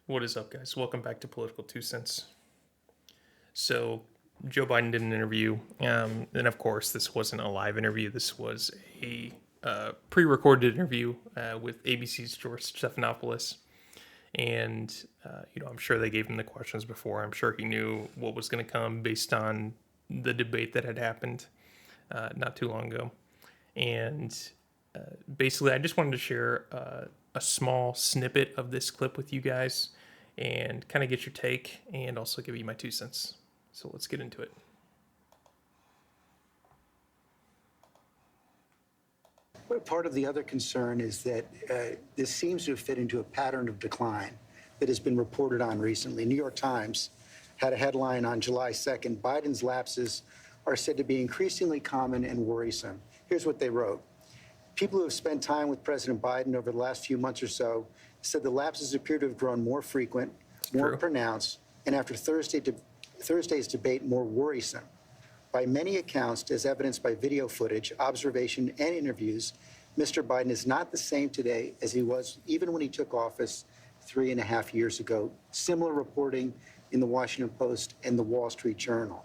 What is up, guys? Welcome back to Political Two Cents. So, Joe Biden did an interview, and of course, this wasn't a live interview. This was a pre-recorded interview with ABC's George Stephanopoulos, and I'm sure they gave him the questions before. I'm sure he knew what was going to come based on the debate that had happened not too long ago, and basically, I just wanted to share a small snippet of this clip with you guys and kind of get your take and also give you my 2 cents. So let's get into it. But part of the other concern is that this seems to have fit into a pattern of decline that has been reported on recently. New York Times had a headline on July 2nd, Biden's lapses are said to be increasingly common and worrisome. Here's what they wrote. People who have spent time with President Biden over the last few months or so said the lapses appear to have grown more frequent, more pronounced, and after Thursday's debate, more worrisome. By many accounts, as evidenced by video footage, observation, and interviews, Mr. Biden is not the same today as he was even when he took office 3.5 years ago. Similar reporting in the Washington Post and the Wall Street Journal.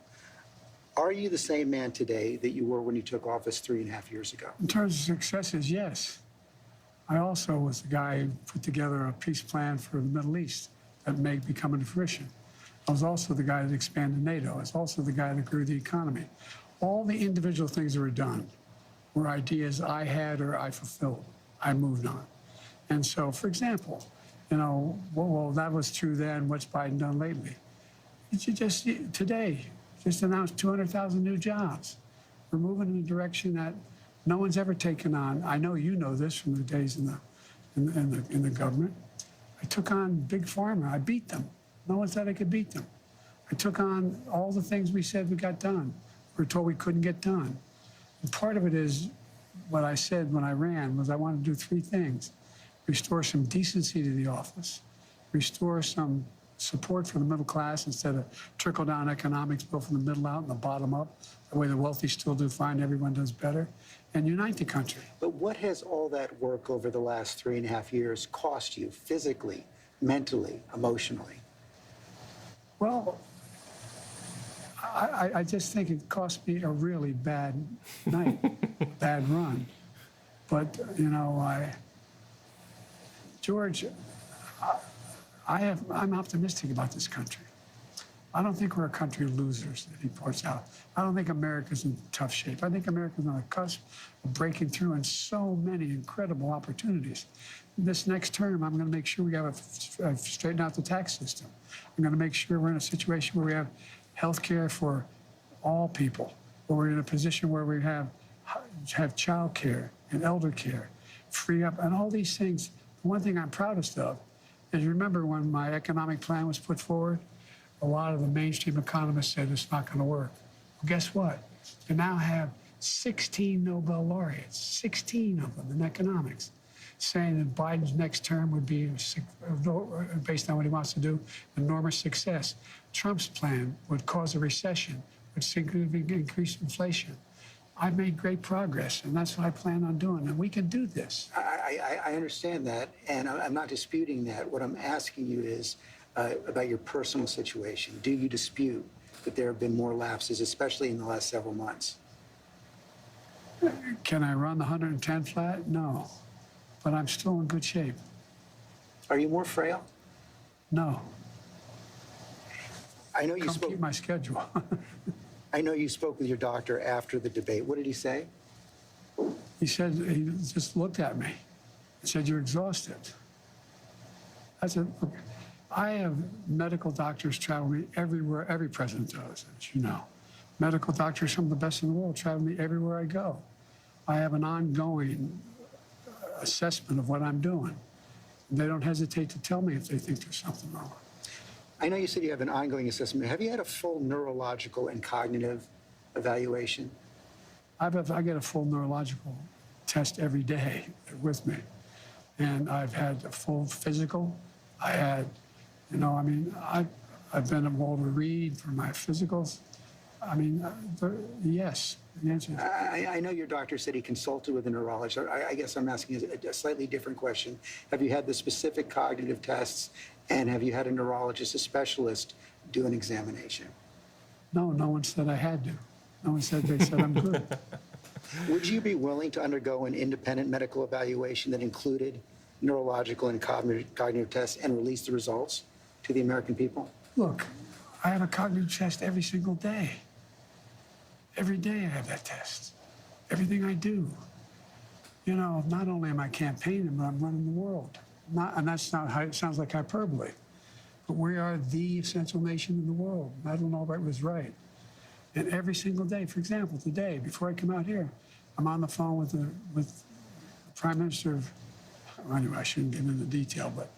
Are you the same man today that you were when you took office 3.5 years ago? In terms of successes, yes. I also was the guy who put together a peace plan for the Middle East that may be coming to fruition. I was also the guy that expanded NATO. I was also the guy that grew the economy. All the individual things that were done were ideas I had or I fulfilled. I moved on. And so, for example, well, that was true then. What's Biden done lately? Today, just announced 200,000 new jobs. We're moving in a direction that no one's ever taken on. I know you know this from the days in the government. I took on Big Pharma. I beat them. No one said I could beat them. I took on all the things we said we got done. We were told we couldn't get done. And part of it is what I said when I ran was I wanted to do three things. Restore some decency to the office, restore some support for the middle class instead of trickle-down economics, both from the middle out and the bottom up, the way the wealthy still do fine, everyone does better, and unite the country. But what has all that work over the last 3.5 years cost you physically, mentally, emotionally? Well, I just think it cost me a really bad night, bad run. But, George, I'm optimistic about this country. I don't think we're a country of losers, that he points out. I don't think America's in tough shape. I think America's on the cusp of breaking through in so many incredible opportunities. This next term, I'm going to make sure we have straighten out the tax system. I'm going to make sure we're in a situation where we have health care for all people, where we're in a position where we have child care and elder care, free up, and all these things. The one thing I'm proudest of is, remember when my economic plan was put forward, a lot of the mainstream economists said it's not going to work. Well, guess what? We now have 16 Nobel laureates, 16 of them in economics, saying that Biden's next term would be, based on what he wants to do, enormous success. Trump's plan would cause a recession, would significantly increase inflation. I've made great progress, and that's what I plan on doing, and we can do this. I understand that, and I'm not disputing that. What I'm asking you is about your personal situation. Do you dispute that there have been more lapses, especially in the last several months? Can I run the 110 flat? No, but I'm still in good shape. Are you more frail? No. I know you Come spoke. keep my schedule. I know you spoke with your doctor after the debate. What did he say? He said, he just looked at me and said, "You're exhausted." I said, "Look, I have medical doctors travel me everywhere, every president does, as you know. Medical doctors, some of the best in the world, travel me everywhere I go. I have an ongoing assessment of what I'm doing. They don't hesitate to tell me if they think there's something wrong." I know you said you have an ongoing assessment. Have you had a full neurological and cognitive evaluation? I get a full neurological test every day with me. And I've had a full physical. I had, I've been at Walter Reed for my physicals. Yes, the answer is. I know your doctor said he consulted with a neurologist. I guess I'm asking a slightly different question. Have you had the specific cognitive tests, And have you had a neurologist, a specialist, do an examination? No, no one said I had to. No one said, they said I'm good. Would you be willing to undergo an independent medical evaluation that included neurological and cognitive tests and release the results to the American people? Look, I have a cognitive test every single day. Every day I have that test. Everything I do. You know, not only am I campaigning, but I'm running the world. And that's not how it sounds like hyperbole. But we are the essential nation in the world. Madeleine Albright was right. And every single day, for example, today, before I come out here, I'm on the phone with the Prime Minister of, well, anyway, I shouldn't get into detail, but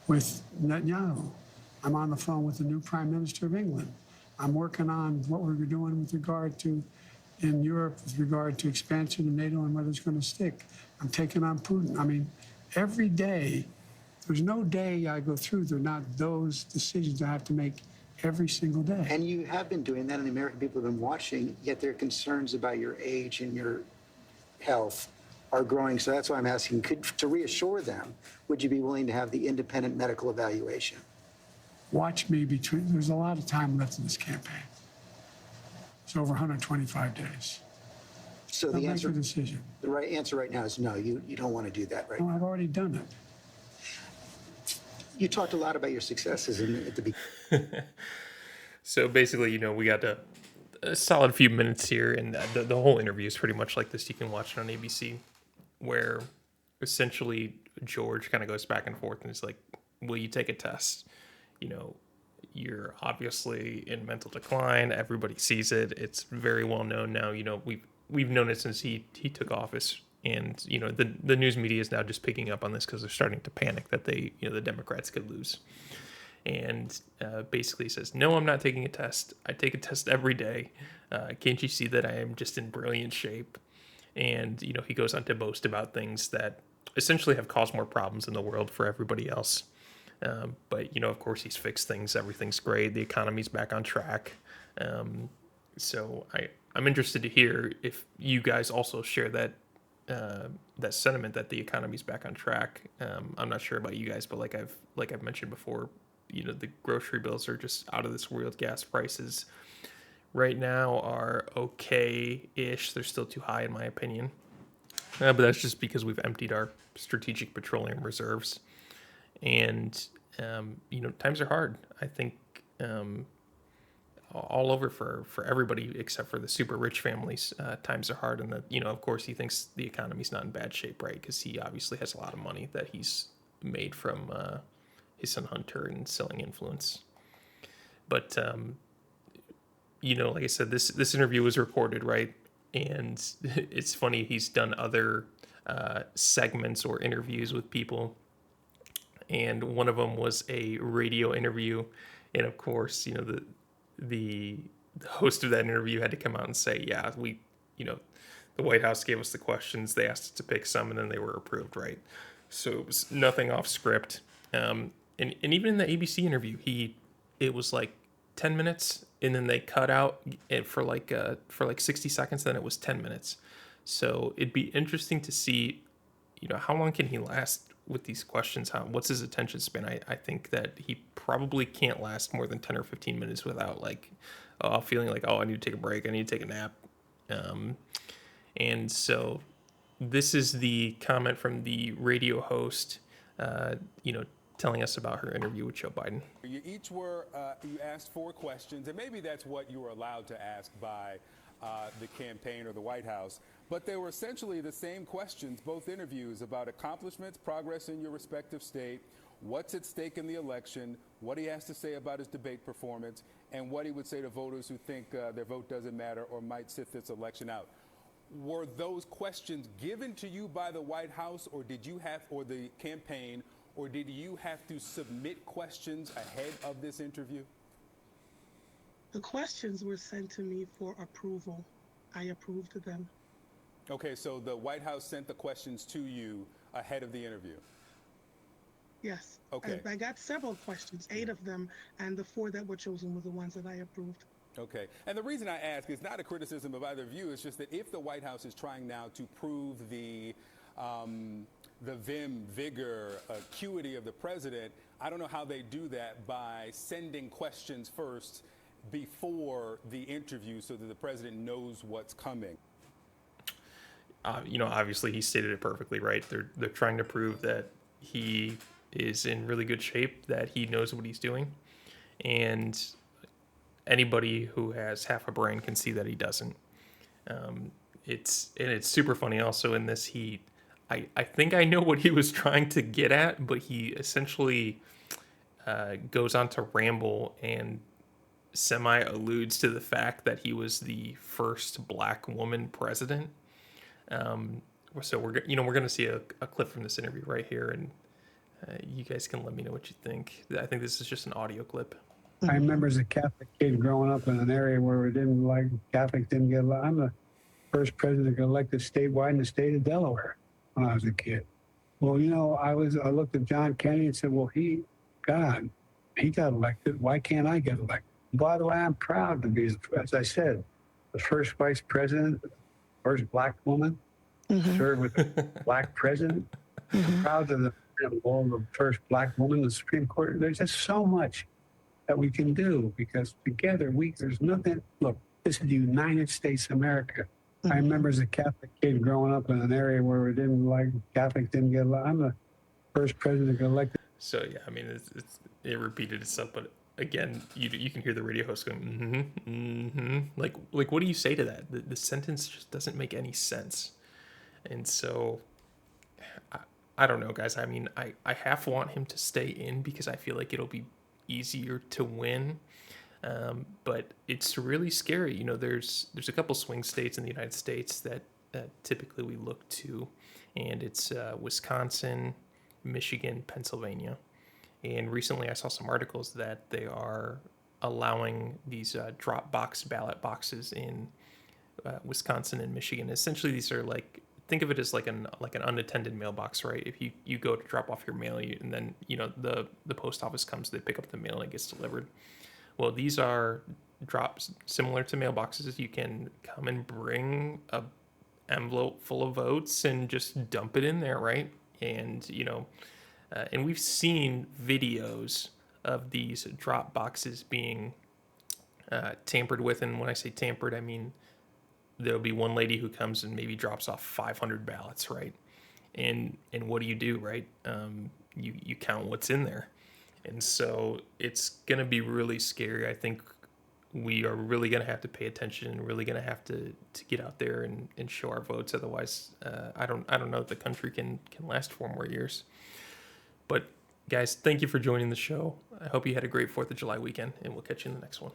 with Netanyahu. I'm on the phone with the new Prime Minister of England. I'm working on what we're doing with regard to, in Europe, with regard to expansion of NATO and whether it's going to stick. I'm taking on Putin. I mean, every day, there's no day I go through, there are not those decisions I have to make every single day. And you have been doing that, and the American people have been watching, yet their concerns about your age and your health are growing. So that's why I'm asking, to reassure them, would you be willing to have the independent medical evaluation? Watch me there's a lot of time left in this campaign. It's over 125 days. So I'll the make answer, a decision. the right answer right now is no, you don't want to do that, right? No, I've already done it. You talked a lot about your successes at the beginning. So basically, we got a solid few minutes here, and the whole interview is pretty much like this. You can watch it on ABC, where essentially George kind of goes back and forth and is like, will you take a test? You're obviously in mental decline. Everybody sees it. It's very well known now. We've known it since he took office. And, the news media is now just picking up on this because they're starting to panic that the Democrats could lose. And basically says, no, I'm not taking a test. I take a test every day. Can't you see that I am just in brilliant shape? And, he goes on to boast about things that essentially have caused more problems in the world for everybody else. But, of course, he's fixed things. Everything's great. The economy's back on track. So I'm interested to hear if you guys also share that sentiment that the economy's back on track. I'm not sure about you guys, but like I've mentioned before, the grocery bills are just out of this world. Gas prices right now are okay-ish. They're still too high in my opinion. But that's just because we've emptied our strategic petroleum reserves. And, times are hard. I think all over for everybody except for the super rich families. Times are hard. And, of course, he thinks the economy's not in bad shape, right? Because he obviously has a lot of money that he's made from his son Hunter and selling influence. But, like I said, this interview was recorded, right? And it's funny, he's done other segments or interviews with people. And one of them was a radio interview. And of course, the host of that interview had to come out and say, yeah, the White House gave us the questions. They asked us to pick some and then they were approved, right? So it was nothing off script. And even in the ABC interview, it was like 10 minutes and then they cut out it for like 60 seconds. Then it was 10 minutes. So it'd be interesting to see, how long can he last with these questions? What's his attention span? I think that he probably can't last more than 10 or 15 minutes without feeling like, I need to take a break. I need to take a nap. And so this is the comment from the radio host, telling us about her interview with Joe Biden. You each you asked 4 questions, and maybe that's what you were allowed to ask by the campaign or the White House. But they were essentially the same questions, both interviews, about accomplishments, progress in your respective state, what's at stake in the election, what he has to say about his debate performance, and what he would say to voters who think their vote doesn't matter or might sit this election out. Were those questions given to you by the White House, or or the campaign, or did you have to submit questions ahead of this interview? The questions were sent to me for approval. I approved them. Okay, so the White House sent the questions to you ahead of the interview. Yes. Okay. I got several questions, 8 of them, and the 4 that were chosen were the ones that I approved. Okay. And the reason I ask is not a criticism of either of you. It's just that if the White House is trying now to prove the the vim, vigor, acuity of the president. I don't know how they do that by sending questions first before the interview so that the president knows what's coming. Obviously he stated it perfectly, right? They're trying to prove that he is in really good shape, that he knows what he's doing, and anybody who has half a brain can see that he doesn't. It's super funny also in this. I think I know what he was trying to get at, but he essentially goes on to ramble and semi alludes to the fact that he was the first black woman president. So we're going to see a clip from this interview right here, and you guys can let me know what you think. I think this is just an audio clip. I remember as a Catholic kid growing up in an area where we didn't like Catholics didn't get. I'm the first president elected statewide in the state of Delaware when I was a kid. Well, I looked at John Kennedy and said, well, he got elected. Why can't I get elected? By the way, I'm proud to be, as I said, the first vice president, first black woman, served with a black president. I'm proud of the first black woman in the Supreme Court. There's just so much that we can do because together there's nothing. Look, this is the United States of America. I remember as a Catholic kid growing up in an area where we didn't like Catholics didn't get elected. I'm the first president elected. So yeah, I mean, it repeated itself, but again, you can hear the radio host going, like what do you say to that? The sentence just doesn't make any sense, and so I don't know, guys. I mean, I half want him to stay in because I feel like it'll be easier to win, but it's really scary. There's a couple swing states in the United States that typically we look to, and it's Wisconsin, Michigan, Pennsylvania. And recently I saw some articles that they are allowing these drop box ballot boxes in Wisconsin and Michigan. Essentially, these are think of it as like an unattended mailbox, right? If you go to drop off your mail, and then the post office comes, they pick up the mail and it gets delivered. Well, these are drops similar to mailboxes. You can come and bring a envelope full of votes and just dump it in there, right? And and we've seen videos of these drop boxes being tampered with. And when I say tampered, I mean there'll be one lady who comes and maybe drops off 500 ballots, right? And what do, right? You count what's in there. And so it's going to be really scary. I think we are really going to have to pay attention and really going to have to get out there and show our votes. Otherwise, I don't know if the country can last 4 more years. But guys, thank you for joining the show. I hope you had a great 4th of July weekend, and we'll catch you in the next one.